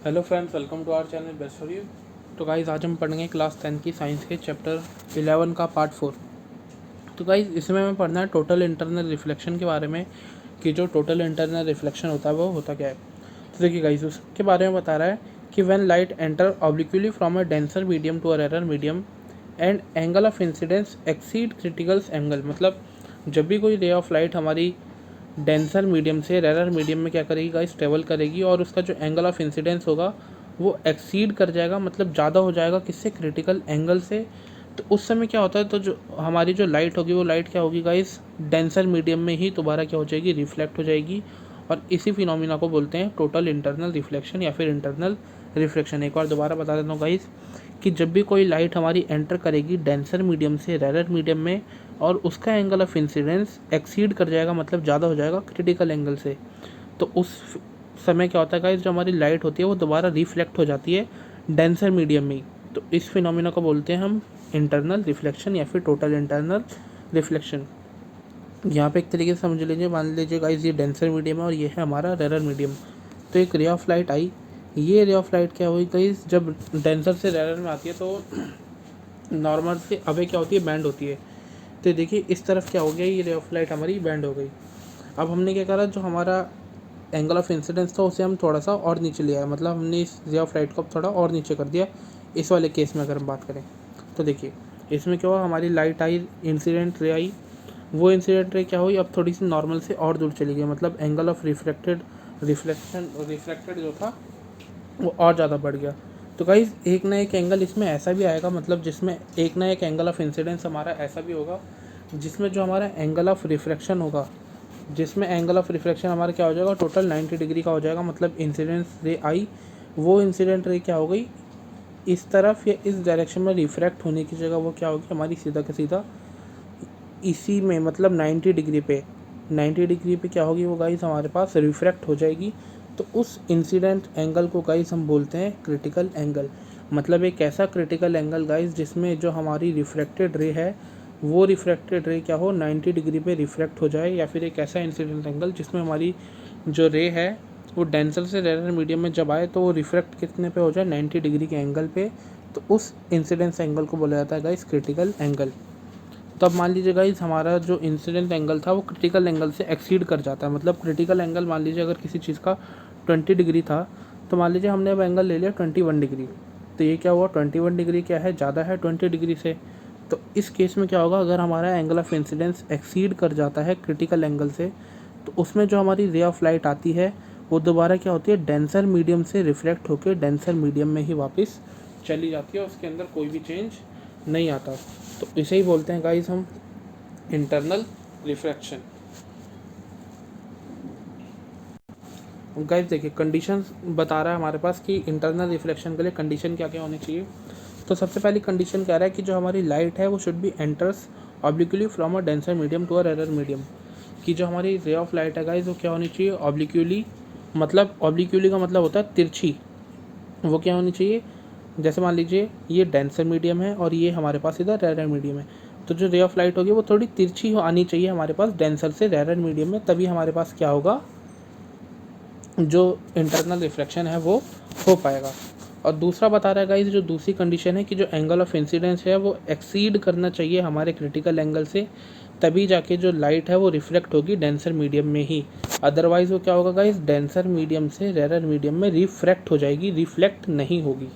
Hello friends, welcome to our channel best for you. तो guys आज हम पढ़ेंगे क्लास 10 की साइंस के चैप्टर 11 का पार्ट 4। तो गाइज़ इसमें हमें पढ़ना है टोटल इंटरनल रिफ्लेक्शन के बारे में कि जो टोटल इंटरनल रिफ्लेक्शन होता है वो होता क्या है। तो देखिए गाइज़ उसके बारे में बता रहा है कि when light enter obliquely from a denser medium to a rarer medium and angle of incidence exceed critical angle, मतलब जब भी कोई रे ऑफ लाइट हमारी डेंसर मीडियम से रेरर मीडियम में क्या करेगी गाइस, ट्रेवल करेगी और उसका जो एंगल ऑफ इंसिडेंस होगा वो एक्सीड कर जाएगा, मतलब ज़्यादा हो जाएगा किससे, क्रिटिकल एंगल से। तो उस समय क्या होता है, तो जो हमारी जो लाइट होगी वो लाइट क्या होगी गाइस, डेंसर मीडियम में ही दोबारा क्या हो जाएगी, रिफ्लेक्ट हो जाएगी। और इसी फिनोमिना को बोलते हैं टोटल इंटरनल रिफ्लेक्शन या फिर इंटरनल रिफ्लेक्शन। एक बार दोबारा बता देता हूँ गाइस कि जब भी कोई लाइट हमारी एंटर करेगी डेंसर मीडियम से रेरर मीडियम में और उसका एंगल ऑफ इंसिडेंस एक्सीड कर जाएगा, मतलब ज़्यादा हो जाएगा क्रिटिकल एंगल से, तो उस समय क्या होता है गाइस, जो हमारी लाइट होती है वो दोबारा रिफ्लेक्ट हो जाती है डेंसर मीडियम में ही। तो इस फिनोमिना को बोलते हैं हम इंटरनल रिफ्लेक्शन या फिर टोटल इंटरनल रिफ्लेक्शन। यहाँ पे एक तरीके से समझ लीजिए, मान लीजिए गाइस ये डेंसर मीडियम है और ये है हमारा रेरर मीडियम। तो एक रे ऑफ लाइट आई, ये रे ऑफ लाइट क्या हुई गाइस, जब डेंसर से रेरर में आती है तो नॉर्मल से अवे क्या होती है, बैंड होती है। तो देखिए इस तरफ क्या हो गया, ये रे ऑफ लाइट हमारी बैंड हो गई। अब हमने क्या करा, जो हमारा एंगल ऑफ इंसिडेंस था उसे हम थोड़ा सा और नीचे ले आए, मतलब हमने इस रे ऑफ लाइट को थोड़ा और नीचे कर दिया। इस वाले केस में अगर हम बात करें तो देखिए इसमें क्या हुआ, हमारी लाइट आई, इंसिडेंट रे आई, वो इंसिडेंट रे क्या हुई, अब थोड़ी सी नॉर्मल से और दूर चली गई, मतलब एंगल ऑफ रिफ्लेक्टेड जो था वो और ज़्यादा बढ़ गया। तो गाइस एक ना एक एंगल इसमें ऐसा भी आएगा, मतलब जिसमें एक ना एक एंगल ऑफ इंसिडेंस हमारा ऐसा भी होगा जिसमें जो हमारा एंगल ऑफ रिफ्रैक्शन होगा, जिसमें एंगल ऑफ रिफ्रैक्शन हमारा क्या हो जाएगा, टोटल 90 डिग्री का हो जाएगा। मतलब इंसिडेंस रे आई, वो इंसिडेंट रे क्या हो गई, इस तरफ या इस डायरेक्शन में रिफ्रैक्ट होने की जगह वो क्या होगी हमारी सीधा का सीधा इसी में, मतलब 90 डिग्री पे, 90 डिग्री पे क्या होगी वो गाइस हमारे पास रिफ्रैक्ट हो जाएगी। तो उस इंसिडेंट एंगल को गाइस हम बोलते हैं क्रिटिकल एंगल। मतलब एक ऐसा क्रिटिकल एंगल गाइस जिसमें जो हमारी रिफ्रैक्टेड रे है वो रिफ्रैक्टेड रे क्या हो, 90 डिग्री पे रिफ्रैक्ट हो जाए, या फिर एक ऐसा इंसिडेंट एंगल जिसमें हमारी जो रे है वो डेंसर से रेरर मीडियम में जब आए तो वो रिफ्रैक्ट कितने पे हो जाए, 90 डिग्री के एंगल पे। तो उस इंसिडेंस एंगल को बोला जाता है गाइस क्रिटिकल एंगल। तो अब मान लीजिए गाइस हमारा जो इंसिडेंट एंगल था वो क्रिटिकल एंगल से एक्सीड कर जाता है। मतलब क्रिटिकल एंगल मान लीजिए अगर किसी चीज़ का 20 डिग्री था, तो मान लीजिए हमने अब एंगल ले लिया 21 डिग्री, तो ये क्या हुआ, 21 डिग्री क्या है, ज़्यादा है 20 डिग्री से। तो इस केस में क्या होगा, अगर हमारा एंगल ऑफ इंसिडेंस एक्सीड कर जाता है क्रिटिकल एंगल से, तो उसमें जो हमारी रे ऑफ लाइट आती है वो दोबारा क्या होती है, डेंसर मीडियम से रिफ्लेक्ट होकर डेंसर मीडियम में ही वापस चली जाती है, उसके अंदर कोई भी चेंज नहीं आता। तो इसे ही बोलते हैं गाइस हम इंटरनल रिफ्रैक्शन। गाइस देखिए कंडीशंस बता रहा है हमारे पास कि इंटरनल रिफ्लेक्शन के लिए कंडीशन क्या क्या होनी चाहिए। तो सबसे पहली कंडीशन कह रहा है कि जो हमारी लाइट है वो should be enters obliquely from a denser medium to a rarer medium. कि जो हमारी रे ऑफ लाइट है गाइस वो क्या होनी चाहिए, ऑब्लिक्यूली, मतलब ऑब्लिक्यूली का मतलब होता है तिरछी। वो क्या होनी चाहिए, जैसे मान लीजिए ये डेंसर मीडियम है और ये हमारे पास इधर रेरर मीडियम है, तो जो रे ऑफ लाइट होगी वो थोड़ी तिरछी आनी चाहिए हमारे पास डेंसर से रेरर मीडियम में, तभी हमारे पास क्या होगा, जो इंटरनल रिफ्लेक्शन है वो हो पाएगा। और दूसरा बता रहा है गाइस, जो दूसरी कंडीशन है कि जो एंगल ऑफ इंसिडेंस है वो एक्सीड करना चाहिए हमारे क्रिटिकल एंगल से, तभी जाके जो लाइट है वो रिफ्लेक्ट होगी डेंसर मीडियम में ही। अदरवाइज वो क्या होगा गाइस, डेंसर मीडियम से रेरर मीडियम में रिफ्रैक्ट हो जाएगी, रिफ्लेक्ट नहीं होगी।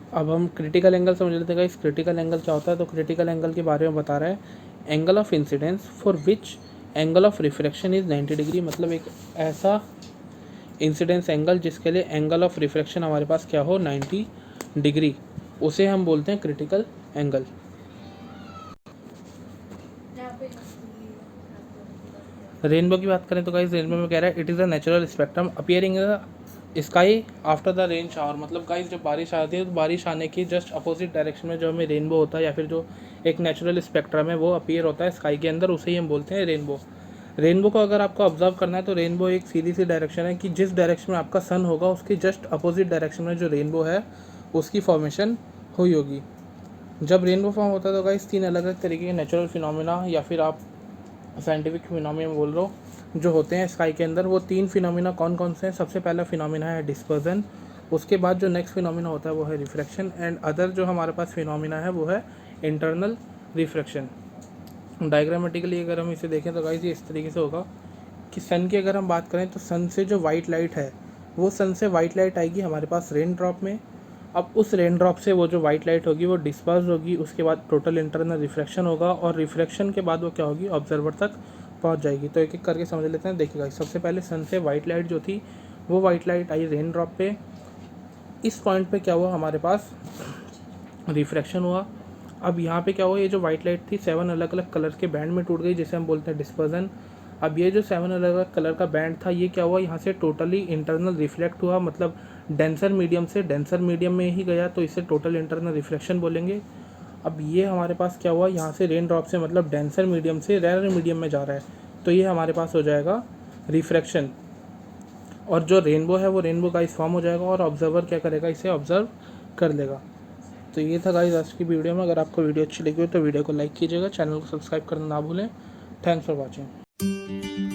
अब हम क्रिटिकल एंगल समझ लेते हैं गाइस, क्रिटिकल एंगल क्या होता है। तो क्रिटिकल एंगल के बारे में बता रहा है, angle of incidence for which angle of refraction is 90 degree. मतलब एक ऐसा इंसिडेंस एंगल जिसके लिए एंगल ऑफ रिफ्रैक्शन हमारे पास क्या हो, 90 डिग्री, उसे हम बोलते हैं क्रिटिकल एंगल। रेनबो की बात करें तो गाइस रेनबो में कह रहा है it is a natural spectrum appearing sky after the rain shower. मतलब गाइस जब बारिश आती है तो बारिश आने की जस्ट अपोजिट डायरेक्शन में जो हमें रेनबो होता है या फिर जो एक नेचुरल स्पेक्ट्रम है वो अपीयर होता है स्काई के अंदर, उसे ही हम बोलते हैं रेनबो। रेनबो को अगर आपको ऑब्जर्व करना है तो रेनबो एक सीधी सी डायरेक्शन है कि जिस डायरेक्शन में आपका सन होगा उसकी जस्ट अपोजिट डायरेक्शन में जो रेनबो है उसकी फॉर्मेशन हुई होगी। जब रेनबो फॉर्म होता है तो गाइस तीन अलग अलग तरीके के नेचुरल फिनोमिना या फिर आप साइंटिफिक फिनोमिना बोल रहा हूँ, जो होते हैं स्काई के अंदर, वो 3 फिनोमिना कौन कौन से हैं। सबसे पहला फिनोमिना है डिस्पर्जन, उसके बाद जो नेक्स्ट फिनोमिना होता है वो है रिफ्रैक्शन, एंड अदर जो हमारे पास फिनोमिना है वो है इंटरनल रिफ्रैक्शन। डायग्रामेटिकली अगर हम इसे देखें तो गाइस ये इस तरीके से होगा कि सन की अगर हम बात करें तो सन से जो वाइट लाइट है वो सन से वाइट लाइट आएगी हमारे पास रेन ड्रॉप में। अब उस रेन ड्रॉप से वो जो वाइट लाइट होगी वो डिस्पर्स होगी, उसके बाद टोटल इंटरनल रिफ्रैक्शन होगा, और रिफ्रैक्शन के बाद वो क्या होगी, ऑब्जर्वर तक पहुंच जाएगी। तो एक एक करके समझ लेते हैं। देखिएगा, सबसे पहले सन से वाइट लाइट जो थी वो वाइट लाइट आई रेन ड्रॉप पे। इस पॉइंट पे क्या हुआ, हमारे पास रिफ्रैक्शन हुआ। अब यहाँ पे क्या हुआ, ये जो वाइट लाइट थी 7 अलग अलग कलर के बैंड में टूट गई, जिसे हम बोलते हैं डिस्पर्जन। अब ये जो 7 अलग अलग कलर का बैंड था ये क्या हुआ, यहाँ से टोटली इंटरनल रिफ्लेक्ट हुआ, मतलब डेंसर मीडियम से डेंसर मीडियम में ही गया, तो इसे टोटल इंटरनल रिफ्लेक्शन बोलेंगे। अब ये हमारे पास क्या हुआ, यहाँ से रेन ड्रॉप से मतलब डेंसर मीडियम से रेयर मीडियम में जा रहा है, तो ये हमारे पास हो जाएगा रिफ्रैक्शन। और जो रेनबो है वो रेनबो गाइस फॉर्म हो जाएगा, और ऑब्जर्वर क्या करेगा, इसे ऑब्जर्व कर लेगा। तो ये था गाइस आज की वीडियो में। अगर आपको वीडियो अच्छी लगी हो तो वीडियो को लाइक कीजिएगा, चैनल को सब्सक्राइब करना ना भूलें। Thanks for watching.